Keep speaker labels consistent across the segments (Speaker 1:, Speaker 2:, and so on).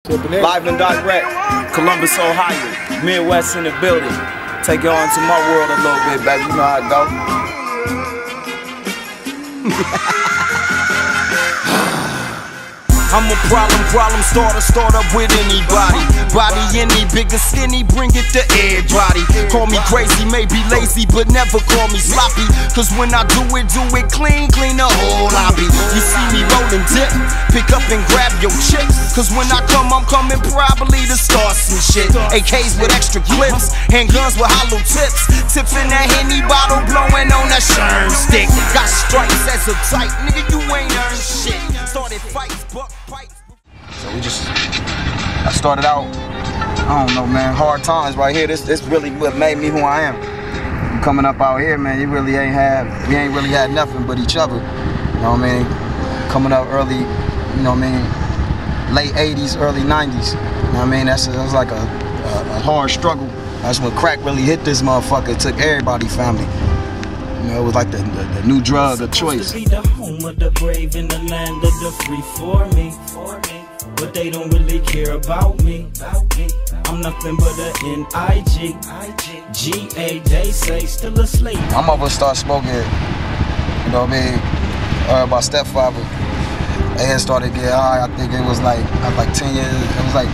Speaker 1: Live and direct, Columbus, Ohio, Midwest in the building. Take you on to my world a little bit, baby. You know how it go. I'm a problem starter with anybody. Body any, big or skinny, bring it to everybody. Call me crazy, maybe lazy, but never call me sloppy. Cause when I do it clean the whole lobby. You see me rolling dip, pick up and grab your chips. Cause when I come, I'm coming probably to start some shit. AKs with extra clips, handguns with hollow tips. Tipping that Henny bottle, blowing on that Sherm stick. Got stripes as a type, nigga, you ain't earned shit. Started fights, buck fights. So I started out, I don't know, man, hard times right here. This really what made me who I am. Coming up out here, man, we ain't really had nothing but each other. You know what I mean? Coming up early, you know what I mean, late 80s, early 90s. You know what I mean? That was like a hard struggle. That's when crack really hit this motherfucker. It took everybody's family. You know, it was like the new drug of choice.
Speaker 2: To be the home of the brave in the land of the free for me. But they don't really care about me. I'm nothing but a N-I-G. G-A, they say, still a slave.
Speaker 1: My mother started smoking, you know what I mean? My stepfather, they had started getting high. I think it was like 10 years. It was like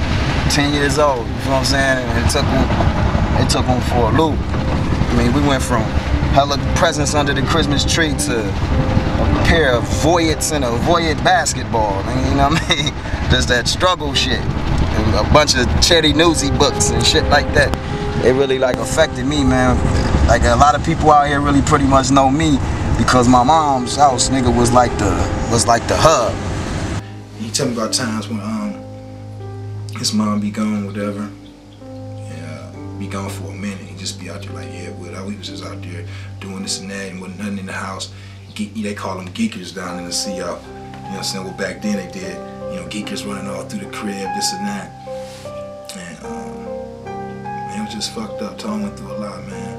Speaker 1: 10 years old. You know what I'm saying? And it took him for a loop. I mean, we went from hella presents under the Christmas tree to a pair of Voyets and a Voyet basketball. You know what I mean? Just that struggle shit. And a bunch of Chetty Newsy books and shit like that. It really like affected me, man. Like a lot of people out here really pretty much know me because my mom's house, nigga, was like the hub.
Speaker 3: He tell me about times when his mom be gone, whatever. Be gone for a minute. He just be out there like, yeah, well, we was just out there doing this and that and wasn't nothing in the house. They call them geekers down in the sea out. You know what I'm saying? Well, back then they did, you know, geekers running all through the crib, this and that. And man, it was just fucked up. Tom went through a lot, man.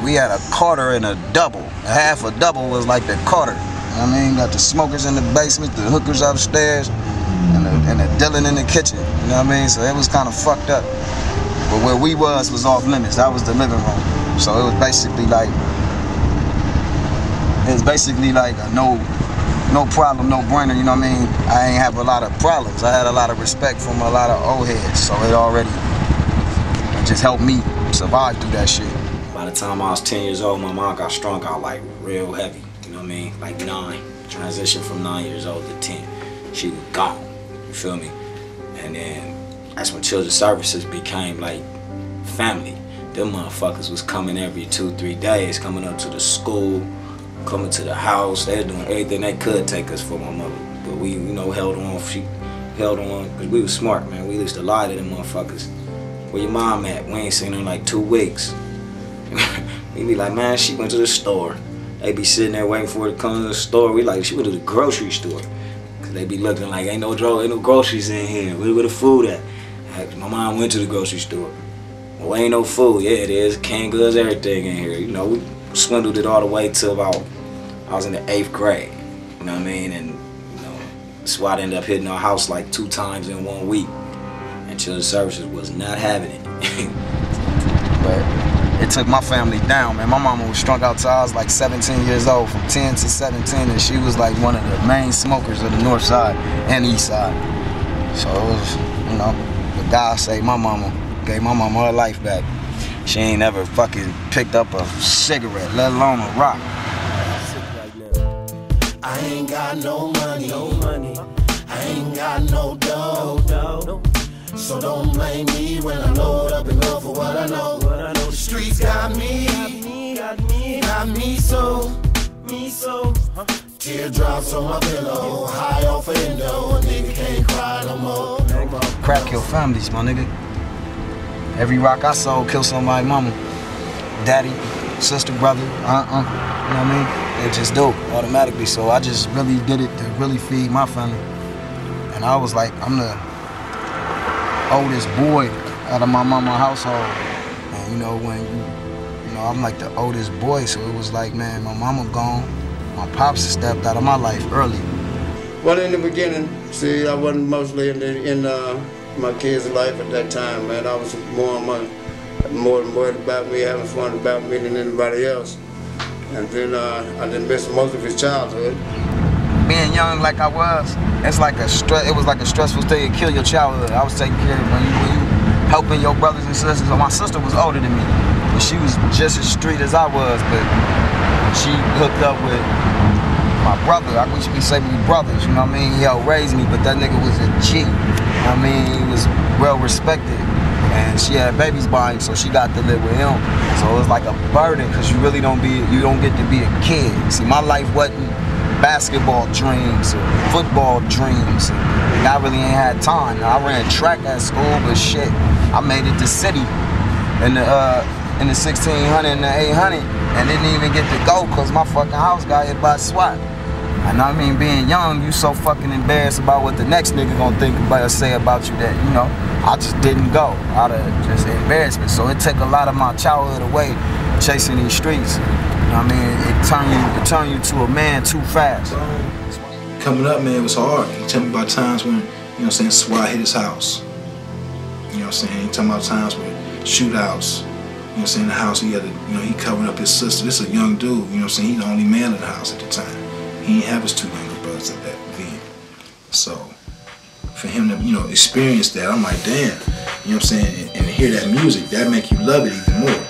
Speaker 1: We had a quarter and a double. A half a double was like the quarter. You know what I mean? Got the smokers in the basement, the hookers upstairs, and the Dylan in the kitchen. You know what I mean? So it was kind of fucked up. But where we was off limits. That was the living room. So it was basically like a no problem, no brainer. You know what I mean? I ain't have a lot of problems. I had a lot of respect from a lot of old heads. So it just helped me survive through that shit.
Speaker 4: By the time I was 10 years old, my mom got strung out like real heavy. You know what I mean? Like 9. Transition from 9 years old to 10. She was gone. You feel me? And then that's when Children's Services became like family. Them motherfuckers was coming every 2-3 days, coming up to the school, coming to the house. They were doing everything they could take us for my mother. But we, you know, held on. She held on because we was smart, man. We used to lie to them motherfuckers. Where your mom at? We ain't seen her in like 2 weeks. We be like, man, she went to the store. They be sitting there waiting for her to come to the store. We like, she went to the grocery store. Cause they be looking like, ain't no groceries in here. Where the food at? My mom went to the grocery store. Well, ain't no food. Yeah, it is. Canned goods, everything in here. You know, we swindled it all the way till about, I was in the 8th grade. You know what I mean? And, you know, SWAT ended up hitting our house like 2 times in 1 week. And Children's Services was not having it.
Speaker 1: But it took my family down, man. My mama was strung out till I was like 17 years old, from 10 to 17, and she was like one of the main smokers of the north side and east side. So it was, you know, God saved my mama, gave my mama her life back. She ain't ever fucking picked up a cigarette, let alone a rock.
Speaker 5: I ain't got no money. I ain't got no dough. So don't blame me when I load up and go for what I know. The streets got me so. Teardrops on my pillow, high off a window, a nigga can't cry no more.
Speaker 1: Crack kill families, my nigga. Every rock I sold killed somebody's mama. Daddy, sister, brother, you know what I mean? They just do, automatically. So I just really did it to really feed my family. And I was like, I'm the oldest boy out of my mama's household. And you know, I'm like the oldest boy, so it was like, man, my mama gone. My pops stepped out of my life early.
Speaker 6: Well, in the beginning, see, I wasn't mostly in my kids' life at that time, man. I was more worried about me, having fun about me than anybody else. And then I didn't miss most of his childhood.
Speaker 4: Being young like I was, it was like a stressful thing to kill your childhood. I was taking care of when you helping your brothers and sisters. My sister was older than me, but she was just as street as I was, but she hooked up with my brother. We should be saying we brothers, you know what I mean? He helped raise me, but that nigga was a G. You know what I mean? He was well respected. And she had babies by him, so she got to live with him. So it was like a burden, because you don't get to be a kid. See, my life wasn't basketball dreams or football dreams. I really ain't had time. I ran track at school, but shit, I made it to city in the 1600 and the 800, and didn't even get to go because my fucking house got hit by SWAT. And I mean, being young, you so fucking embarrassed about what the next nigga gonna think about or say about you that, you know, I just didn't go out of just embarrassment. So it took a lot of my childhood away chasing these streets. You know what I mean? It turned you to a man too fast.
Speaker 3: Coming up, man, it was hard. He told me about times when, you know what I'm saying, SWAT hit his house. You know what I'm saying? He told me about times with shootouts. You know what I'm saying? The house, he had to, you know, he covered up his sister. This is a young dude, you know what I'm saying? He's the only man in the house at the time. He didn't have his two younger brothers at that then. So for him to, you know, experience that, I'm like, damn, you know what I'm saying? And to hear that music, that make you love it even more.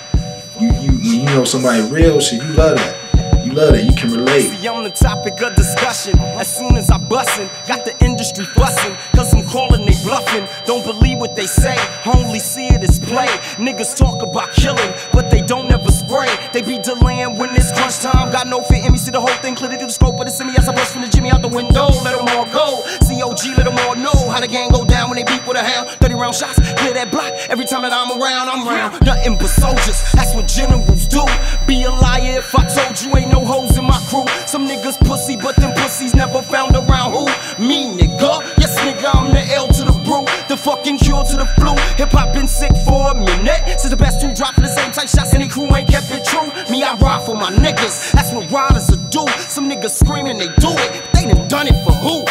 Speaker 3: When you know somebody real shit, you love that. You love it, you can relate.
Speaker 1: See, I'm the topic of discussion. As soon as I bustin', got the industry bustin', cause I'm calling, they bluffing. Don't believe what they say, only see it as play. Niggas talk about killing, but they don't ever spray. They be delaying when it's crunch time. Got no fear in me, see the whole thing clearly through the scope of the semi as I bust from the Jimmy out the window. Let them all go. COG, let them all know how the gang go down when they beat with a hound. 30 round shots, clear that block. Every time that I'm around, nothing but soldiers. That's what generals do. Be a liar if I told you ain't no hoes in my crew. Some niggas pussy, but them pussies never found around who? Me, nigga. Yes, nigga, I'm the L to the brew, the fucking cure to the flu. Hip-hop been sick for a minute, since the best two dropping the same type shots and the crew ain't kept it true. Me, I ride for my niggas, that's what riders will do. Some niggas screaming they do it, they done it for who,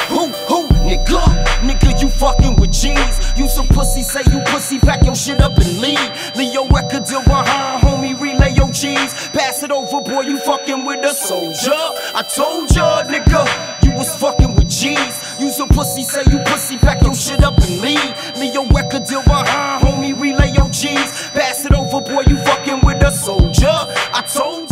Speaker 1: nigga? Nigga, you fucking with G's. You some pussy, say you pussy, pack your shit up and leave. Leave your record deal behind, homie, relay your G's. Pass it over, boy, you fucking with a soldier. I told ya, nigga, you was fucking with G's. You some pussy, say you pussy, pack your shit up and leave. Leave your record deal behind, homie, relay your G's. Pass it over, boy, you fucking with a soldier. I told